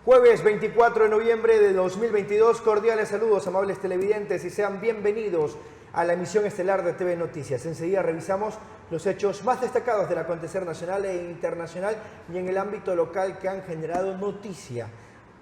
Jueves 24 de noviembre de 2022, cordiales saludos, amables televidentes, y sean bienvenidos a la emisión estelar de TV Noticias. Enseguida revisamos los hechos más destacados del acontecer nacional e internacional y en el ámbito local que han generado noticia.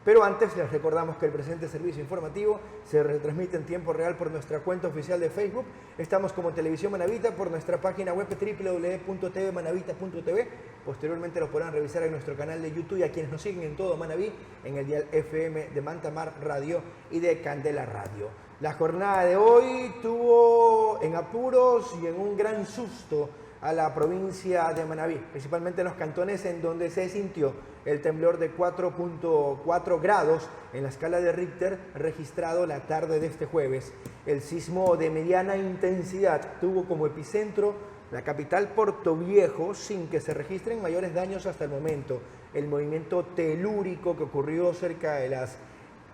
Pero antes les recordamos que el presente servicio informativo se retransmite en tiempo real por nuestra cuenta oficial de Facebook. Estamos como Televisión Manavita por nuestra página web www.tvmanavita.tv. Posteriormente lo podrán revisar en nuestro canal de YouTube y a quienes nos siguen en todo Manaví, en el dial FM de Mantamar Radio y de Candela Radio. La jornada de hoy tuvo en apuros y en un gran susto a la provincia de Manabí, principalmente en los cantones en donde se sintió el temblor de 4.4 grados en la escala de Richter registrado la tarde de este jueves. El sismo de mediana intensidad tuvo como epicentro la capital Portoviejo, sin que se registren mayores daños hasta el momento. El movimiento telúrico que ocurrió cerca de las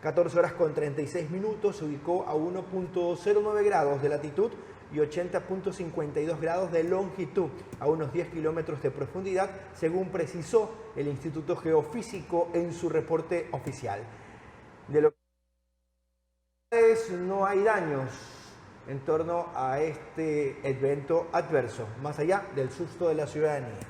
14 horas con 36 minutos se ubicó a 1.09 grados de latitud y 80.52 grados de longitud, a unos 10 kilómetros de profundidad, según precisó el Instituto Geofísico en su reporte oficial. De lo que no hay daños en torno a este evento adverso, más allá del susto de la ciudadanía.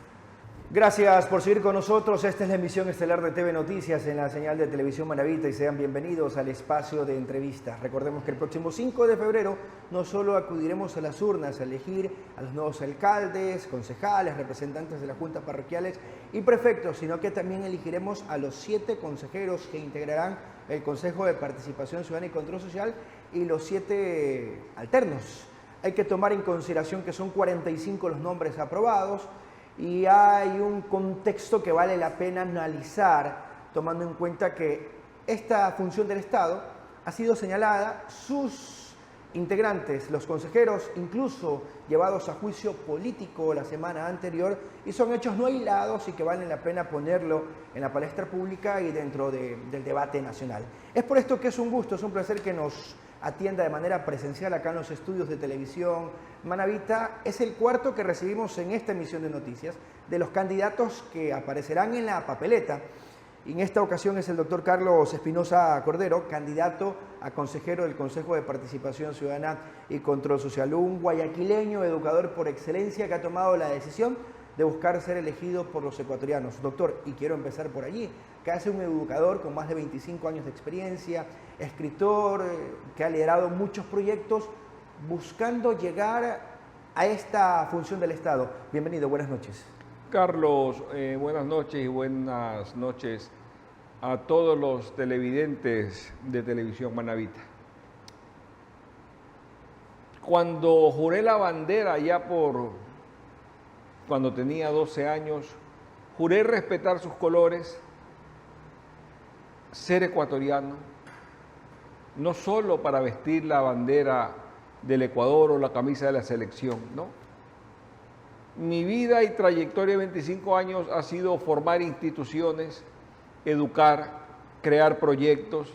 Gracias por seguir con nosotros. Esta es la emisión estelar de TV Noticias en la señal de Televisión Manavita y sean bienvenidos al espacio de entrevistas. Recordemos que el próximo 5 de febrero no solo acudiremos a las urnas a elegir a los nuevos alcaldes, concejales, representantes de las juntas parroquiales y prefectos, sino que también elegiremos a los 7 consejeros que integrarán el Consejo de Participación Ciudadana y Control Social y los 7 alternos. Hay que tomar en consideración que son 45 los nombres aprobados, y hay un contexto que vale la pena analizar, tomando en cuenta que esta función del Estado ha sido señalada, sus integrantes, los consejeros, incluso llevados a juicio político la semana anterior, y son hechos no aislados y que valen la pena ponerlo en la palestra pública y dentro del debate nacional. Es por esto que es un gusto, es un placer que nos atienda de manera presencial acá en los estudios de Televisión Manavita. Es el cuarto que recibimos en esta emisión de noticias de los candidatos que aparecerán en la papeleta. Y en esta ocasión es el doctor Carlos Espinosa Cordero, candidato a consejero del Consejo de Participación Ciudadana y Control Social, un guayaquileño educador por excelencia que ha tomado la decisión de buscar ser elegido por los ecuatorianos. Doctor, y quiero empezar por allí, que hace un educador con más de 25 años de experiencia, escritor, que ha liderado muchos proyectos buscando llegar a esta función del Estado. Bienvenido, buenas noches. Carlos, buenas noches a todos los televidentes de Televisión Manavita. Cuando juré la bandera cuando tenía 12 años, juré respetar sus colores, ser ecuatoriano, no solo para vestir la bandera del Ecuador o la camisa de la selección, ¿no? Mi vida y trayectoria de 25 años ha sido formar instituciones, educar, crear proyectos,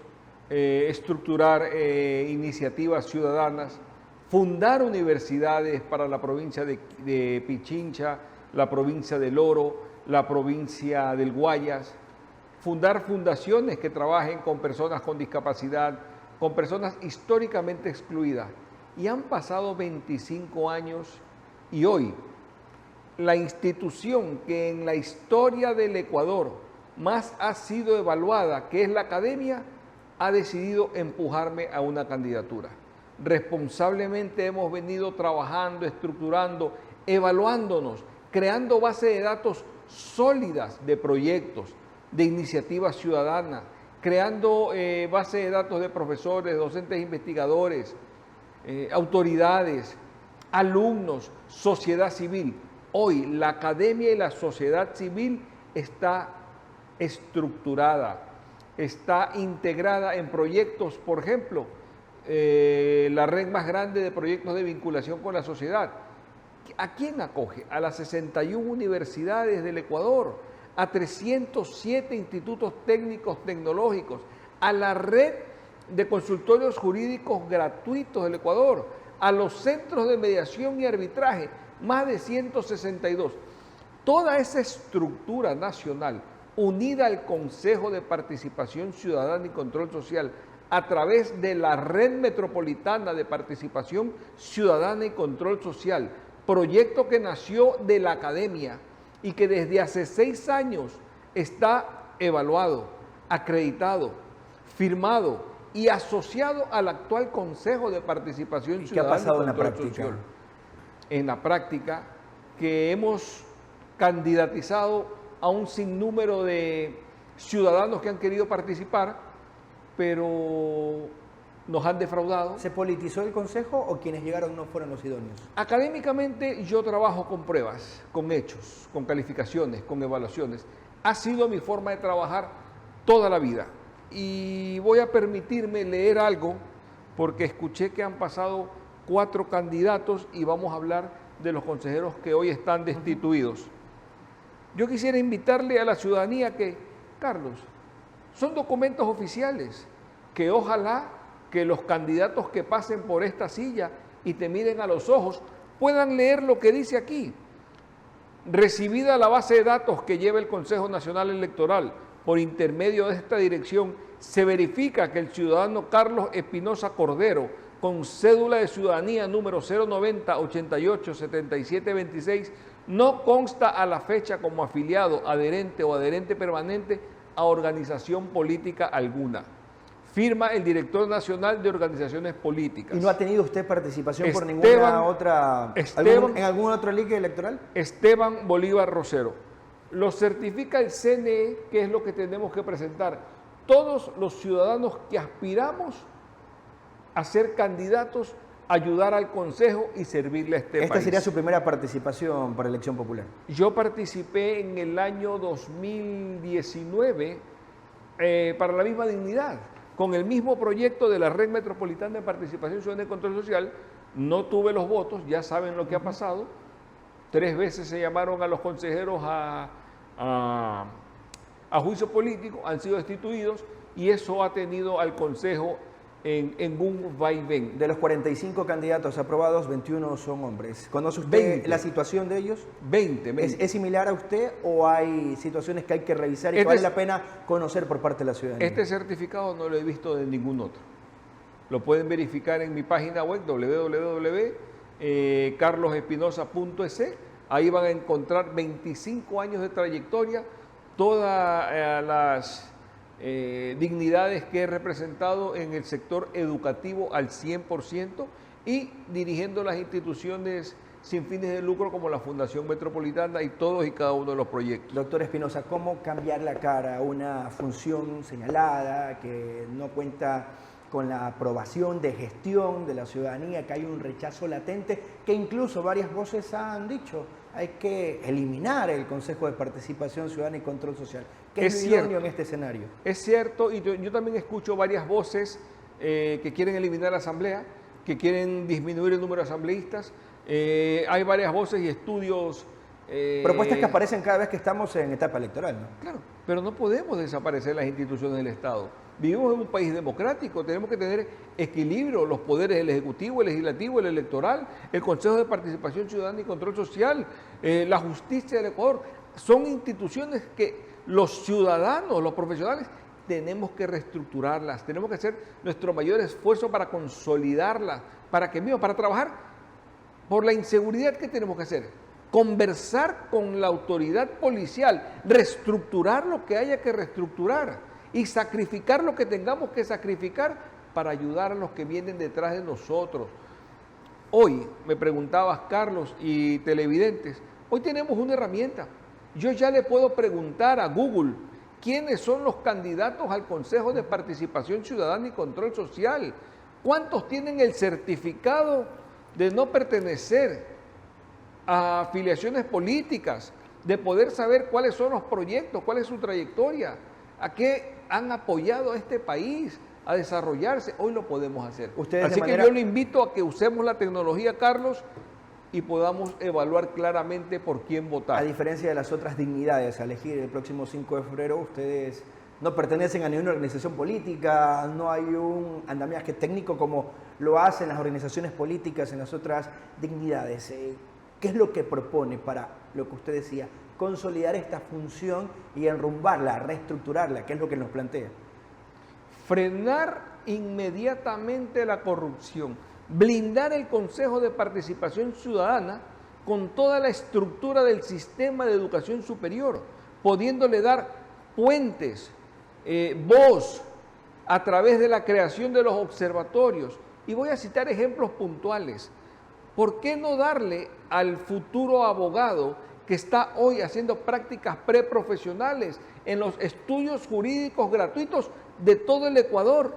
estructurar iniciativas ciudadanas, fundar universidades para la provincia de Pichincha, la provincia del Oro, la provincia del Guayas, fundar fundaciones que trabajen con personas con discapacidad, con personas históricamente excluidas. Y han pasado 25 años y hoy la institución que en la historia del Ecuador más ha sido evaluada, que es la academia, ha decidido empujarme a una candidatura. Responsablemente hemos venido trabajando, estructurando, evaluándonos, creando bases de datos sólidas de proyectos, de iniciativas ciudadanas, creando bases de datos de profesores, docentes, investigadores, autoridades, alumnos, sociedad civil. Hoy la academia y la sociedad civil está estructurada, está integrada en proyectos, por ejemplo, la red más grande de proyectos de vinculación con la sociedad. ¿A quién acoge? A las 61 universidades del Ecuador, a 307 institutos técnicos tecnológicos, a la red de consultorios jurídicos gratuitos del Ecuador, a los centros de mediación y arbitraje, más de 162. Toda esa estructura nacional unida al Consejo de Participación Ciudadana y Control Social a través de la Red Metropolitana de Participación Ciudadana y Control Social, proyecto que nació de la academia y que desde hace 6 años está evaluado, acreditado, firmado y asociado al actual Consejo de Participación Ciudadana. ¿Qué ha pasado y en la Control práctica? Social. En la práctica, que hemos candidatizado a un sinnúmero de ciudadanos que han querido participar, pero nos han defraudado. ¿Se politizó el consejo o quienes llegaron no fueron los idóneos? Académicamente yo trabajo con pruebas, con hechos, con calificaciones, con evaluaciones. Ha sido mi forma de trabajar toda la vida. Y voy a permitirme leer algo porque escuché que han pasado 4 candidatos y vamos a hablar de los consejeros que hoy están destituidos. Yo quisiera invitarle a la ciudadanía que, Carlos, son documentos oficiales que ojalá que los candidatos que pasen por esta silla y te miren a los ojos puedan leer lo que dice aquí. Recibida la base de datos que lleva el Consejo Nacional Electoral por intermedio de esta dirección, se verifica que el ciudadano Carlos Espinosa Cordero, con cédula de ciudadanía número 090-88-7726, no consta a la fecha como afiliado, adherente o adherente permanente a organización política alguna. Firma el director nacional de organizaciones políticas. ¿Y no ha tenido usted participación por Esteban- ninguna otra, Esteban- en algún otro liga electoral? Esteban Bolívar Rosero. Lo certifica el CNE, que es lo que tenemos que presentar. Todos los ciudadanos que aspiramos a ser candidatos, ayudar al Consejo y servirle a este país. Esta sería su primera participación para elección popular. Yo participé en el año 2019 para la misma dignidad, con el mismo proyecto de la Red Metropolitana de Participación Ciudadana y Control Social. No tuve los votos, ya saben lo que ha pasado. 3 veces se llamaron a los consejeros a juicio político, han sido destituidos y eso ha tenido al Consejo en un vaivén. De los 45 candidatos aprobados, 21 son hombres. ¿Conoce usted 20. la situación de ellos? 20. ¿Es similar a usted o hay situaciones que hay que revisar y que vale la pena conocer por parte de la ciudadanía? Este certificado no lo he visto de ningún otro. Lo pueden verificar en mi página web www.carlosespinosa.es. Ahí van a encontrar 25 años de trayectoria, todas las dignidades que he representado en el sector educativo al 100% y dirigiendo las instituciones sin fines de lucro como la Fundación Metropolitana y todos y cada uno de los proyectos. Doctor Espinosa, ¿cómo cambiar la cara a una función señalada que no cuenta con la aprobación de gestión de la ciudadanía, que hay un rechazo latente, que incluso varias voces han dicho, hay que eliminar el Consejo de Participación Ciudadana y Control Social? ¿Qué es idóneo en este escenario? Es cierto, y yo también escucho varias voces que quieren eliminar la Asamblea, que quieren disminuir el número de asambleístas. Hay varias voces y estudios. Propuestas que aparecen cada vez que estamos en etapa electoral, ¿no? Claro, pero no podemos desaparecer las instituciones del Estado. Vivimos en un país democrático, tenemos que tener equilibrio, los poderes, el Ejecutivo, el Legislativo, el Electoral, el Consejo de Participación Ciudadana y Control Social, la Justicia del Ecuador. Son instituciones que los ciudadanos, los profesionales, tenemos que reestructurarlas, tenemos que hacer nuestro mayor esfuerzo para consolidarlas, para trabajar por la inseguridad que tenemos que hacer. Conversar con la autoridad policial, reestructurar lo que haya que reestructurar y sacrificar lo que tengamos que sacrificar para ayudar a los que vienen detrás de nosotros. Hoy, me preguntabas, Carlos y televidentes, hoy tenemos una herramienta. Yo ya le puedo preguntar a Google quiénes son los candidatos al Consejo de Participación Ciudadana y Control Social, cuántos tienen el certificado de no pertenecer a afiliaciones políticas, de poder saber cuáles son los proyectos, cuál es su trayectoria, a qué han apoyado a este país a desarrollarse. Hoy lo podemos hacer. Así que yo le invito a que usemos la tecnología, Carlos, y podamos evaluar claramente por quién votar. A diferencia de las otras dignidades a elegir el próximo 5 de febrero, ustedes no pertenecen a ninguna organización política, no hay un andamiaje técnico como lo hacen las organizaciones políticas en las otras dignidades. ¿Qué es lo que propone para lo que usted decía, consolidar esta función y enrumbarla, reestructurarla, que es lo que nos plantea? Frenar inmediatamente la corrupción, blindar el Consejo de Participación Ciudadana con toda la estructura del sistema de educación superior, pudiéndole dar puentes, voz, a través de la creación de los observatorios. Y voy a citar ejemplos puntuales. ¿Por qué no darle al futuro abogado que está hoy haciendo prácticas preprofesionales en los estudios jurídicos gratuitos de todo el Ecuador?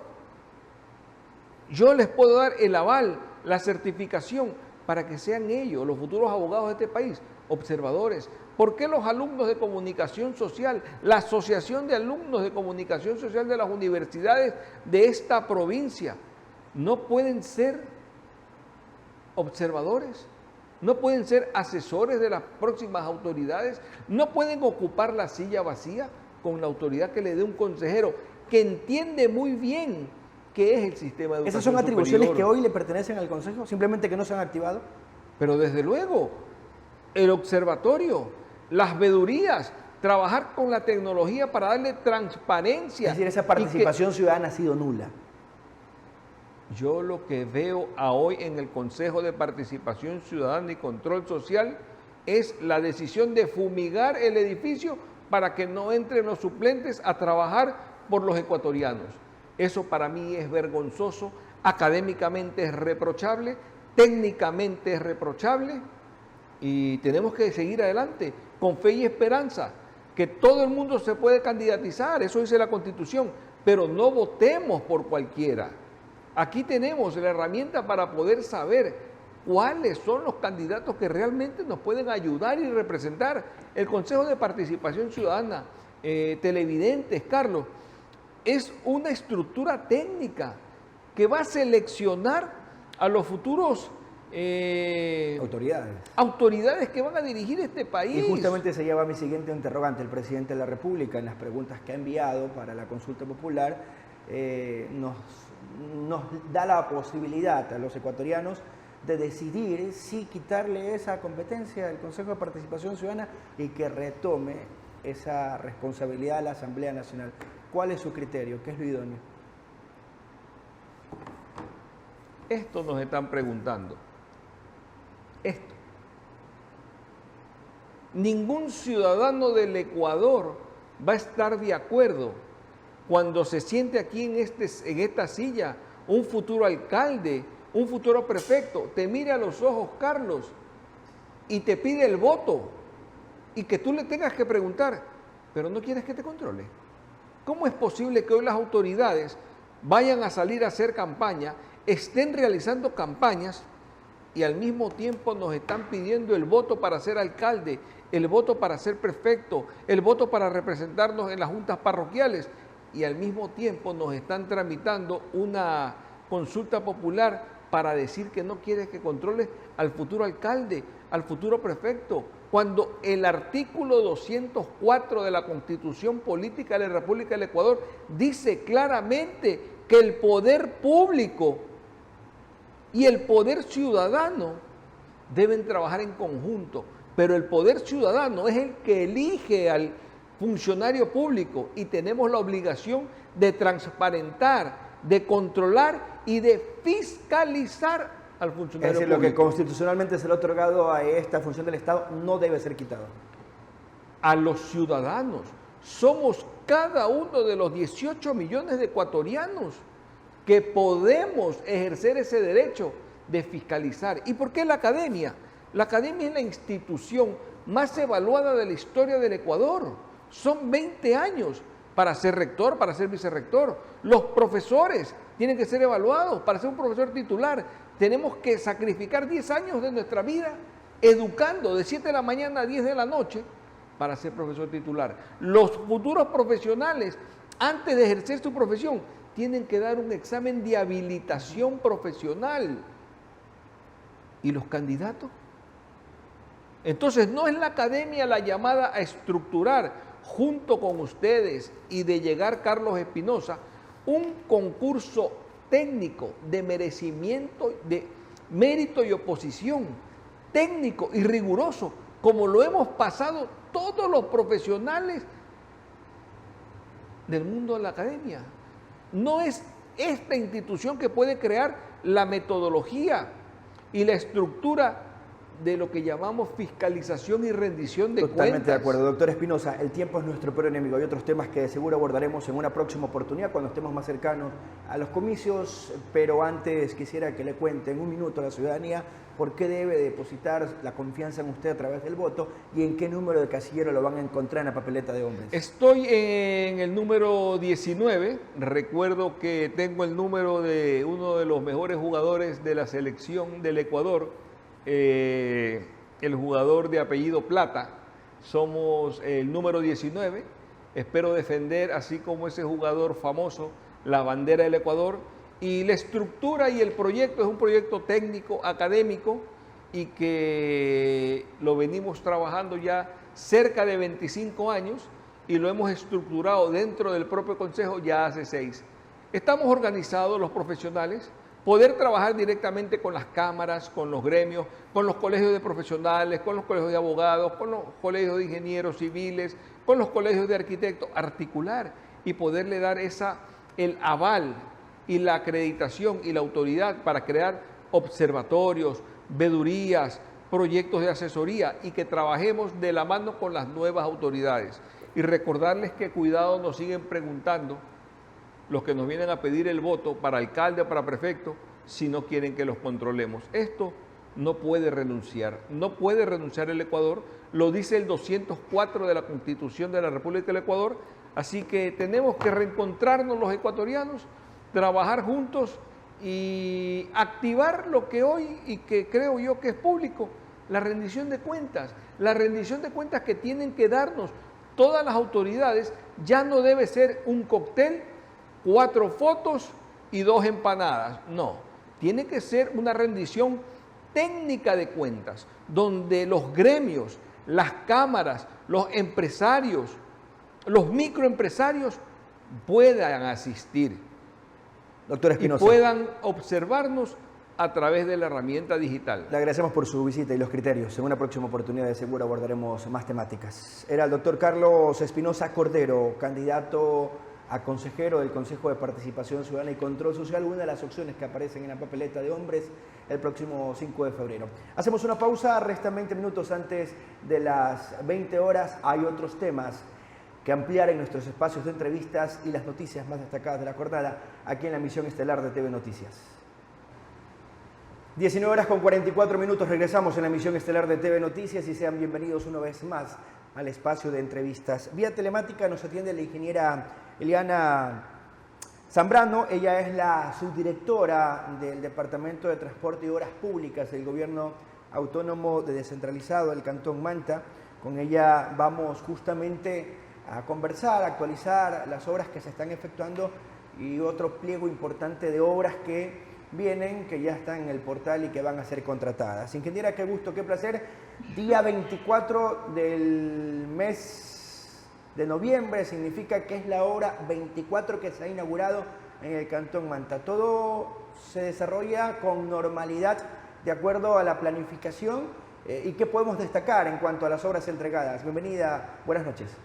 Yo les puedo dar el aval, la certificación, para que sean ellos, los futuros abogados de este país, observadores. ¿Por qué los alumnos de comunicación social, la Asociación de Alumnos de Comunicación Social de las universidades de esta provincia, no pueden ser observadores? ¿No pueden ser asesores de las próximas autoridades? ¿No pueden ocupar la silla vacía con la autoridad que le dé un consejero que entiende muy bien qué es el sistema de educación ¿Esas son atribuciones superior? que hoy le pertenecen al Consejo, simplemente que no se han activado? Pero desde luego, el observatorio, las vedurías, trabajar con la tecnología para darle transparencia. Es decir, esa participación ciudadana ha sido nula. Yo lo que veo a hoy en el Consejo de Participación Ciudadana y Control Social es la decisión de fumigar el edificio para que no entren los suplentes a trabajar por los ecuatorianos. Eso para mí es vergonzoso, académicamente es reprochable, técnicamente es reprochable y tenemos que seguir adelante con fe y esperanza, que todo el mundo se puede candidatizar, eso dice la Constitución, pero no votemos por cualquiera. Aquí tenemos la herramienta para poder saber cuáles son los candidatos que realmente nos pueden ayudar y representar. El Consejo de Participación Ciudadana, televidentes, Carlos, es una estructura técnica que va a seleccionar a los futuros autoridades que van a dirigir este país. Y justamente se lleva a mi siguiente interrogante. El presidente de la República, en las preguntas que ha enviado para la consulta popular, nos da la posibilidad a los ecuatorianos de decidir si quitarle esa competencia al Consejo de Participación Ciudadana y que retome esa responsabilidad a la Asamblea Nacional. ¿Cuál es su criterio? ¿Qué es lo idóneo? Esto nos están preguntando. Esto. Ningún ciudadano del Ecuador va a estar de acuerdo cuando se siente aquí en esta silla un futuro alcalde, un futuro prefecto, te mire a los ojos, Carlos, y te pide el voto, y que tú le tengas que preguntar, pero no quieres que te controle. ¿Cómo es posible que hoy las autoridades vayan a salir a hacer campaña, estén realizando campañas y al mismo tiempo nos están pidiendo el voto para ser alcalde, el voto para ser prefecto, el voto para representarnos en las juntas parroquiales y al mismo tiempo nos están tramitando una consulta popular para decir que no quiere que controle al futuro alcalde, al futuro prefecto, cuando el artículo 204 de la Constitución Política de la República del Ecuador dice claramente que el poder público y el poder ciudadano deben trabajar en conjunto, pero el poder ciudadano es el que elige al funcionario público y tenemos la obligación de transparentar, de controlar y de fiscalizar al funcionario público. Es decir, lo que constitucionalmente se le ha otorgado a esta función del Estado no debe ser quitado. A los ciudadanos. Somos cada uno de los 18 millones de ecuatorianos que podemos ejercer ese derecho de fiscalizar. ¿Y por qué la academia? La academia es la institución más evaluada de la historia del Ecuador. Son 20 años para ser rector, para ser vicerrector. Los profesores tienen que ser evaluados para ser un profesor titular. Tenemos que sacrificar 10 años de nuestra vida educando de 7 de la mañana a 10 de la noche para ser profesor titular. Los futuros profesionales, antes de ejercer su profesión, tienen que dar un examen de habilitación profesional. ¿Y los candidatos? Entonces, no es la academia la llamada a estructurar, junto con ustedes y de llegar Carlos Espinosa, un concurso técnico de merecimiento, de mérito y oposición, técnico y riguroso, como lo hemos pasado todos los profesionales del mundo de la academia. No es esta institución que puede crear la metodología y la estructura de lo que llamamos fiscalización y rendición de cuentas. Totalmente de acuerdo. Doctor Espinosa, el tiempo es nuestro peor enemigo. Hay otros temas que de seguro abordaremos en una próxima oportunidad cuando estemos más cercanos a los comicios, pero antes quisiera que le cuente en un minuto a la ciudadanía por qué debe depositar la confianza en usted a través del voto y en qué número de casillero lo van a encontrar en la papeleta de hombres. Estoy en el número 19. Recuerdo que tengo el número de uno de los mejores jugadores de la selección del Ecuador, el jugador de apellido Plata. Somos el número 19. Espero defender, así como ese jugador famoso, la bandera del Ecuador. Y la estructura y el proyecto es un proyecto técnico, académico, y que lo venimos trabajando ya cerca de 25 años y lo hemos estructurado dentro del propio Consejo ya hace 6. Estamos organizados los profesionales, poder trabajar directamente con las cámaras, con los gremios, con los colegios de profesionales, con los colegios de abogados, con los colegios de ingenieros civiles, con los colegios de arquitectos, articular y poderle dar el aval y la acreditación y la autoridad para crear observatorios, vedurías, proyectos de asesoría y que trabajemos de la mano con las nuevas autoridades. Y recordarles que cuidado, nos siguen preguntando los que nos vienen a pedir el voto para alcalde o para prefecto si no quieren que los controlemos. Esto no puede renunciar el Ecuador, lo dice el 204 de la Constitución de la República del Ecuador, así que tenemos que reencontrarnos los ecuatorianos, trabajar juntos y activar lo que hoy y que creo yo que es público, la rendición de cuentas que tienen que darnos todas las autoridades. Ya no debe ser un cóctel, 4 fotos y 2 empanadas, no, tiene que ser una rendición técnica de cuentas, donde los gremios, las cámaras, los empresarios, los microempresarios puedan asistir. Doctor Espinosa, y puedan observarnos a través de la herramienta digital. Le agradecemos por su visita y los criterios. En una próxima oportunidad de seguro abordaremos más temáticas. Era el doctor Carlos Espinosa Cordero, candidato a consejero del Consejo de Participación Ciudadana y Control Social, una de las opciones que aparecen en la papeleta de hombres el próximo 5 de febrero. Hacemos una pausa, restan 20 minutos antes de las 20 horas. Hay otros temas que ampliar en nuestros espacios de entrevistas y las noticias más destacadas de la jornada aquí en la emisión estelar de TV Noticias. 19 horas con 44 minutos, regresamos en la emisión estelar de TV Noticias y sean bienvenidos una vez más al espacio de entrevistas. Vía telemática nos atiende la ingeniera Eliana Zambrano. Ella es la subdirectora del Departamento de Transporte y Obras Públicas del Gobierno Autónomo de Descentralizado del Cantón Manta. Con ella vamos justamente a conversar, a actualizar las obras que se están efectuando y otro pliego importante de obras que vienen, que ya están en el portal y que van a ser contratadas. Ingeniera, qué gusto, qué placer. Día 24 del mes de noviembre, significa que es la obra 24 que se ha inaugurado en el Cantón Manta. Todo se desarrolla con normalidad de acuerdo a la planificación. ¿Y qué podemos destacar en cuanto a las obras entregadas? Bienvenida, buenas noches.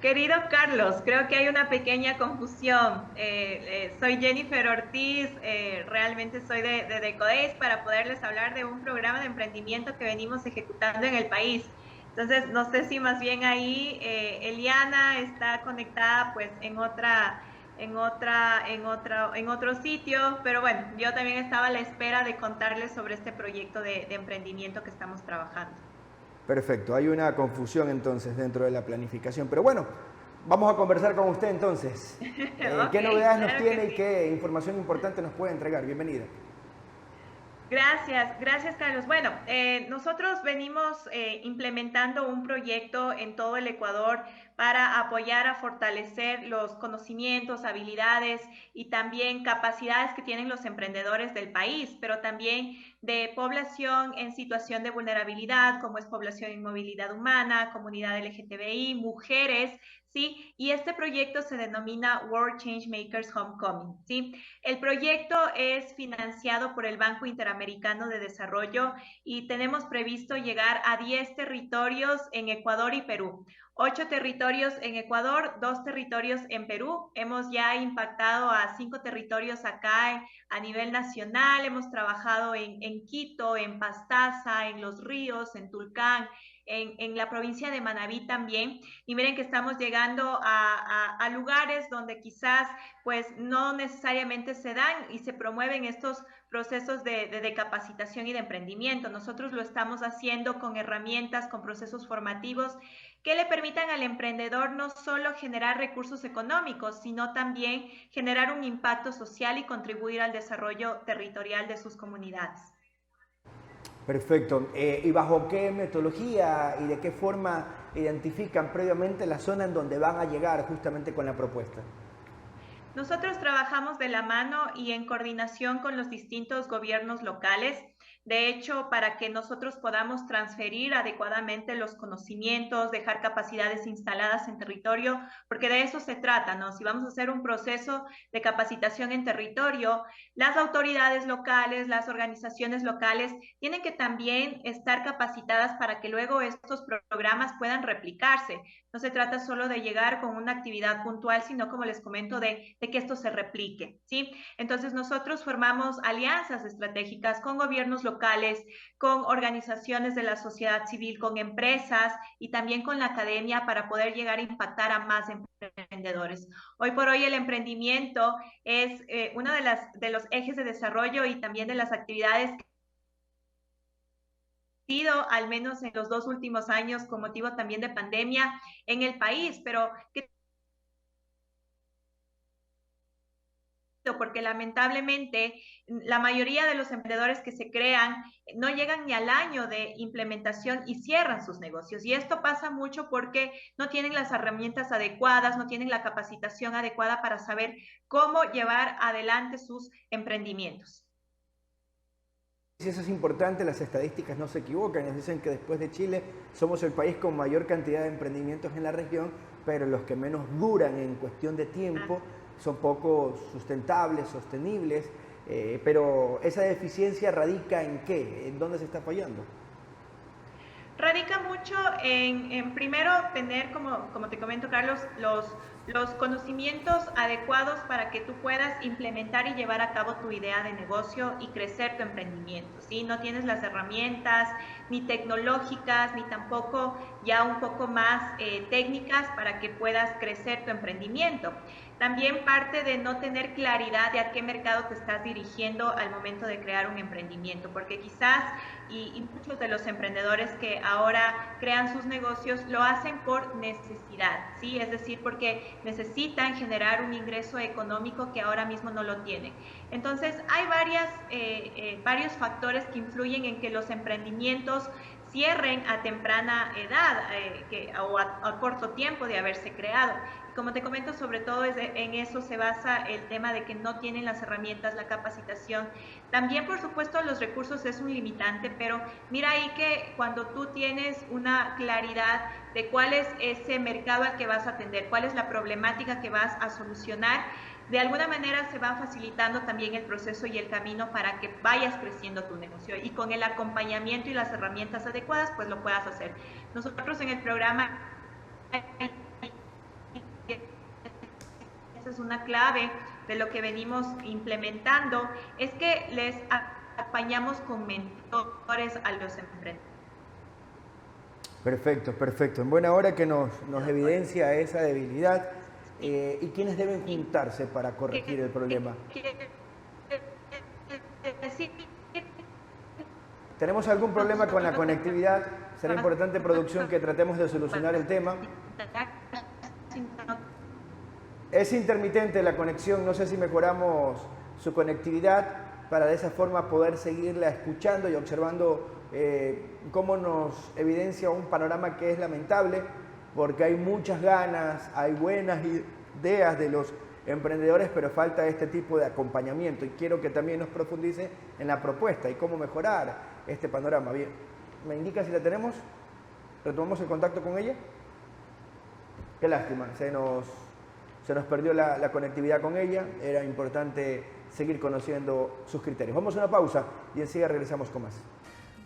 Querido Carlos, creo que hay una pequeña confusión. Soy Jennifer Ortiz, realmente soy de Decodeis para poderles hablar de un programa de emprendimiento que venimos ejecutando en el país. Entonces, no sé si más bien ahí Eliana está conectada pues en otro sitio, pero bueno, yo también estaba a la espera de contarles sobre este proyecto de emprendimiento que estamos trabajando. Perfecto, hay una confusión entonces dentro de la planificación, pero bueno, vamos a conversar con usted entonces. ¿Qué novedades nos tiene y qué información importante nos puede entregar? Bienvenida. Gracias Carlos. Bueno, nosotros venimos implementando un proyecto en todo el Ecuador para apoyar a fortalecer los conocimientos, habilidades y también capacidades que tienen los emprendedores del país, pero también de población en situación de vulnerabilidad, como es población en movilidad humana, comunidad LGTBI, mujeres, ¿sí? Y este proyecto se denomina World Changemakers Homecoming, ¿sí? El proyecto es financiado por el Banco Interamericano de Desarrollo y tenemos previsto llegar a 10 territorios en Ecuador y Perú. 8 territorios en Ecuador, 2 territorios en Perú. Hemos ya impactado a 5 territorios acá a nivel nacional. Hemos trabajado en Quito, en Pastaza, en Los Ríos, en Tulcán, en la provincia de Manabí también. Y miren que estamos llegando a lugares donde quizás pues no necesariamente se dan y se promueven estos procesos de capacitación y de emprendimiento. Nosotros lo estamos haciendo con herramientas, con procesos formativos que le permitan al emprendedor no solo generar recursos económicos, sino también generar un impacto social y contribuir al desarrollo territorial de sus comunidades. Perfecto. ¿Y bajo qué metodología y de qué forma identifican previamente la zona en donde van a llegar justamente con la propuesta? Nosotros trabajamos de la mano y en coordinación con los distintos gobiernos locales. De hecho, para que nosotros podamos transferir adecuadamente los conocimientos, dejar capacidades instaladas en territorio, porque de eso se trata, ¿no? Si vamos a hacer un proceso de capacitación en territorio, las autoridades locales, las organizaciones locales, tienen que también estar capacitadas para que luego estos programas puedan replicarse. No se trata solo de llegar con una actividad puntual, sino, como les comento, de que esto se replique, ¿sí? Entonces, nosotros formamos alianzas estratégicas con gobiernos locales, con organizaciones de la sociedad civil, con empresas y también con la academia para poder llegar a impactar a más emprendedores. Hoy por hoy el emprendimiento es uno de los ejes de desarrollo y también de las actividades al menos en los 2 últimos años con motivo también de pandemia en el país, pero porque lamentablemente la mayoría de los emprendedores que se crean no llegan ni al año de implementación y cierran sus negocios. Y esto pasa mucho porque no tienen las herramientas adecuadas, no tienen la capacitación adecuada para saber cómo llevar adelante sus emprendimientos. Si eso es importante, las estadísticas no se equivocan, nos dicen que después de Chile somos el país con mayor cantidad de emprendimientos en la región, pero los que menos duran en cuestión de tiempo, son poco sustentables, sostenibles, pero esa deficiencia radica ¿en qué? ¿En dónde se está fallando? Radica mucho en primero tener, como te comento, Carlos, los conocimientos adecuados para que tú puedas implementar y llevar a cabo tu idea de negocio y crecer tu emprendimiento, ¿sí? No tienes las herramientas ni tecnológicas, ni tampoco ya un poco más técnicas para que puedas crecer tu emprendimiento. También parte de no tener claridad de a qué mercado te estás dirigiendo al momento de crear un emprendimiento, porque quizás, y muchos de los emprendedores que ahora crean sus negocios lo hacen por necesidad, ¿sí? Es decir, porque necesitan generar un ingreso económico que ahora mismo no lo tienen. Entonces, hay varios factores que influyen en que los emprendimientos cierren a temprana edad o a corto tiempo de haberse creado. Como te comento, sobre todo en eso se basa el tema de que no tienen las herramientas, la capacitación. También, por supuesto, los recursos es un limitante, pero mira ahí que cuando tú tienes una claridad de cuál es ese mercado al que vas a atender, cuál es la problemática que vas a solucionar, de alguna manera se va facilitando también el proceso y el camino para que vayas creciendo tu negocio y con el acompañamiento y las herramientas adecuadas, pues lo puedas hacer. Nosotros en el programa, esa es una clave de lo que venimos implementando, es que les acompañamos con mentores a los emprendedores. Perfecto, perfecto. En buena hora que nos evidencia esa debilidad. ¿Y quiénes deben juntarse para corregir el problema? ¿Tenemos algún problema con la conectividad? Será importante, producción, que tratemos de solucionar el tema. Es intermitente la conexión, no sé si mejoramos su conectividad para de esa forma poder seguirla escuchando y observando cómo nos evidencia un panorama que es lamentable. porque hay muchas ganas, hay buenas ideas de los emprendedores, pero falta este tipo de acompañamiento, y quiero que también nos profundice en la propuesta y cómo mejorar este panorama. Bien, ¿me indica si la tenemos? ¿Retomamos el contacto con ella? Qué lástima, se nos perdió la conectividad con ella. Era importante seguir conociendo sus criterios. Vamos a una pausa y enseguida regresamos con más.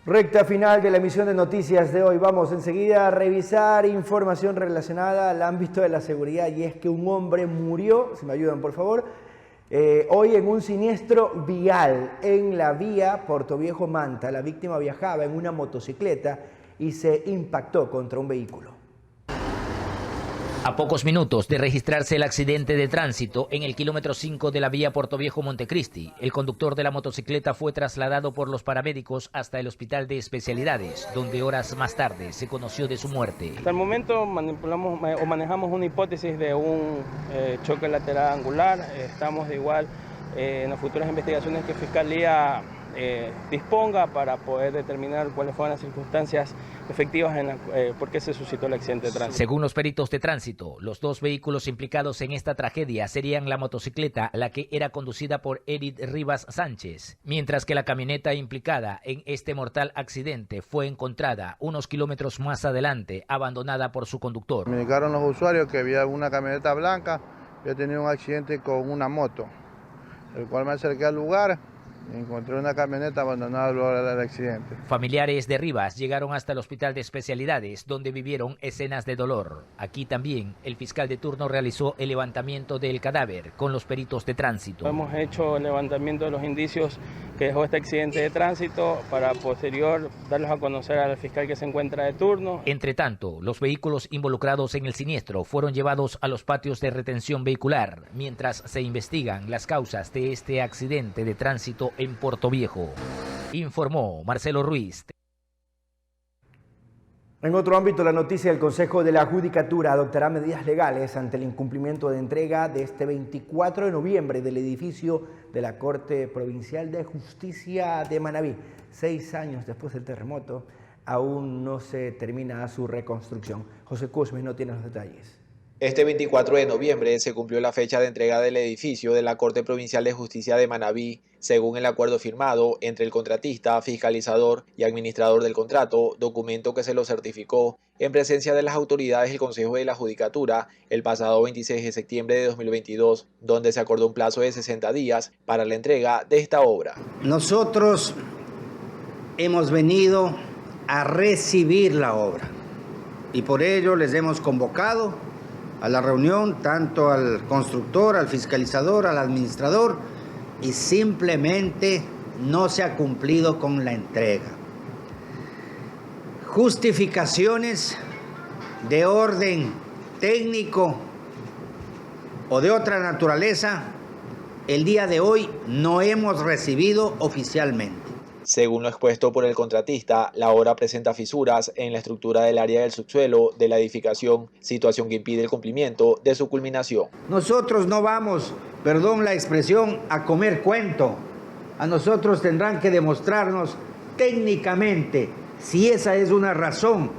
Recta final de la emisión de noticias de hoy. Vamos enseguida a revisar información relacionada al ámbito de la seguridad, y es que un hombre murió, si me ayudan por favor, hoy en un siniestro vial en la vía Portoviejo-Manta. La víctima viajaba en una motocicleta y se impactó contra un vehículo. A pocos minutos de registrarse el accidente de tránsito en el kilómetro 5 de la vía Portoviejo-Montecristi, el conductor de la motocicleta fue trasladado por los paramédicos hasta el hospital de especialidades, donde horas más tarde se conoció de su muerte. Hasta el momento manejamos una hipótesis de un choque lateral angular. Estamos de igual en las futuras investigaciones que Fiscalía disponga para poder determinar cuáles fueron las circunstancias efectivas en por qué se suscitó el accidente de tránsito. Según los peritos de tránsito, los dos vehículos implicados en esta tragedia serían la motocicleta, la que era conducida por Edith Rivas Sánchez, mientras que la camioneta implicada en este mortal accidente fue encontrada unos kilómetros más adelante, abandonada por su conductor. Me indicaron los usuarios que había una camioneta blanca, había tenido un accidente con una moto, el cual me acerqué al lugar. Encontré una camioneta abandonada al lugar del accidente. Familiares de Rivas llegaron hasta el hospital de especialidades, donde vivieron escenas de dolor. Aquí también el fiscal de turno realizó el levantamiento del cadáver con los peritos de tránsito. Hemos hecho el levantamiento de los indicios que dejó este accidente de tránsito para posterior darlos a conocer al fiscal que se encuentra de turno. Entre tanto, los vehículos involucrados en el siniestro fueron llevados a los patios de retención vehicular, mientras se investigan las causas de este accidente de tránsito en Portoviejo. Informó Marcelo Ruiz. En otro ámbito, la noticia del Consejo de la Judicatura adoptará medidas legales ante el incumplimiento de entrega de este 24 de noviembre del edificio de la Corte Provincial de Justicia de Manabí. 6 años después del terremoto, aún no se termina su reconstrucción. José Cusme no tiene los detalles. Este 24 de noviembre se cumplió la fecha de entrega del edificio de la Corte Provincial de Justicia de Manabí, según el acuerdo firmado entre el contratista, fiscalizador y administrador del contrato, documento que se lo certificó en presencia de las autoridades del Consejo de la Judicatura el pasado 26 de septiembre de 2022, donde se acordó un plazo de 60 días para la entrega de esta obra. Nosotros hemos venido a recibir la obra y por ello les hemos convocado a la reunión tanto al constructor, al fiscalizador, al administrador, y simplemente no se ha cumplido con la entrega. Justificaciones de orden técnico o de otra naturaleza, el día de hoy no hemos recibido oficialmente. Según lo expuesto por el contratista, la obra presenta fisuras en la estructura del área del subsuelo de la edificación, situación que impide el cumplimiento de su culminación. Nosotros no vamos, perdón la expresión, a comer cuento. A nosotros tendrán que demostrarnos técnicamente si esa es una razón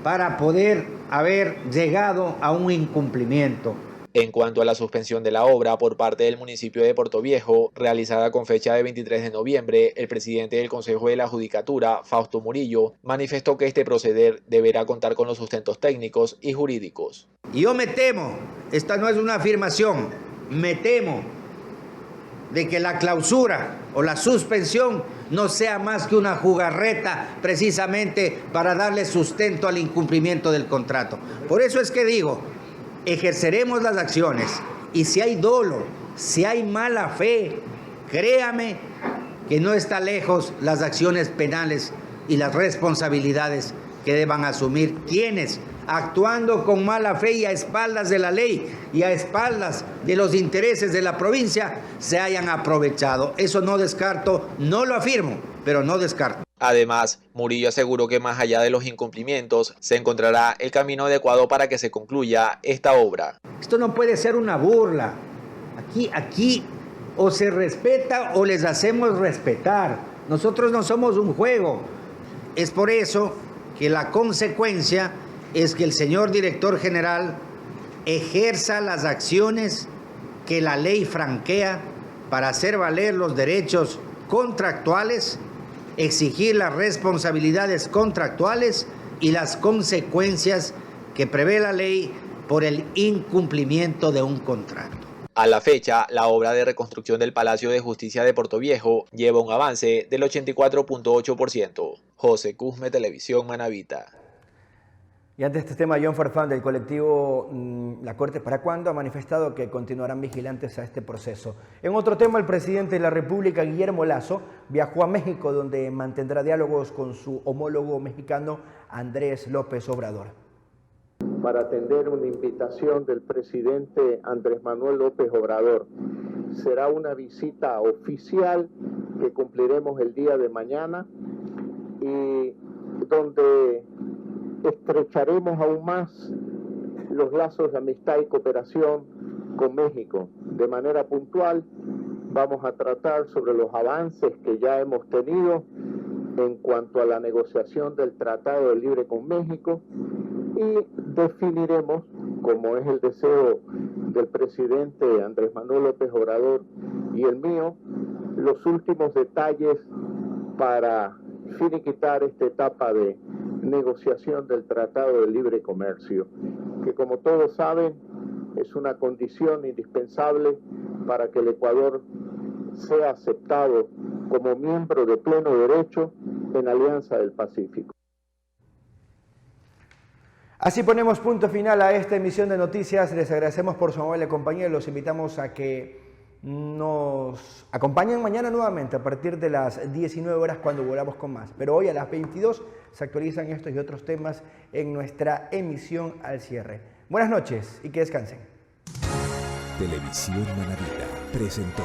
para poder haber llegado a un incumplimiento. En cuanto a la suspensión de la obra por parte del municipio de Portoviejo, realizada con fecha de 23 de noviembre, el presidente del Consejo de la Judicatura, Fausto Murillo, manifestó que este proceder deberá contar con los sustentos técnicos y jurídicos. Yo me temo, esta no es una afirmación, me temo de que la clausura o la suspensión no sea más que una jugarreta precisamente para darle sustento al incumplimiento del contrato. Por eso es que digo, ejerceremos las acciones y si hay dolo, si hay mala fe, créame que no está lejos las acciones penales y las responsabilidades que deban asumir quienes, actuando con mala fe y a espaldas de la ley y a espaldas de los intereses de la provincia, se hayan aprovechado. Eso no descarto, no lo afirmo, pero no descarto. Además, Murillo aseguró que más allá de los incumplimientos, se encontrará el camino adecuado para que se concluya esta obra. Esto no puede ser una burla. Aquí o se respeta o les hacemos respetar. Nosotros no somos un juego. Es por eso que la consecuencia es que el señor director general ejerza las acciones que la ley franquea para hacer valer los derechos contractuales, exigir las responsabilidades contractuales y las consecuencias que prevé la ley por el incumplimiento de un contrato. A la fecha, la obra de reconstrucción del Palacio de Justicia de Portoviejo lleva un avance del 84.8%. José Cusme, Televisión Manavita. Y ante este tema, John Farfán del colectivo La Corte ¿Para Cuándo? Ha manifestado que continuarán vigilantes a este proceso. En otro tema, el presidente de la República, Guillermo Lasso, viajó a México, donde mantendrá diálogos con su homólogo mexicano, Andrés López Obrador. Para atender una invitación del presidente Andrés Manuel López Obrador. Será una visita oficial que cumpliremos el día de mañana y donde estrecharemos aún más los lazos de amistad y cooperación con México. De manera puntual, vamos a tratar sobre los avances que ya hemos tenido en cuanto a la negociación del Tratado de Libre con México y definiremos, como es el deseo del presidente Andrés Manuel López Obrador y el mío, los últimos detalles para finiquitar esta etapa de negociación del Tratado de Libre Comercio, que como todos saben es una condición indispensable para que el Ecuador sea aceptado como miembro de pleno derecho en la Alianza del Pacífico. Así ponemos punto final a esta emisión de noticias. Les agradecemos por su amable compañía y los invitamos a que nos acompañen mañana nuevamente a partir de las 19 horas cuando volvamos con más. Pero hoy a las 22 se actualizan estos y otros temas en nuestra emisión al cierre. Buenas noches y que descansen. Televisión Manavita presentó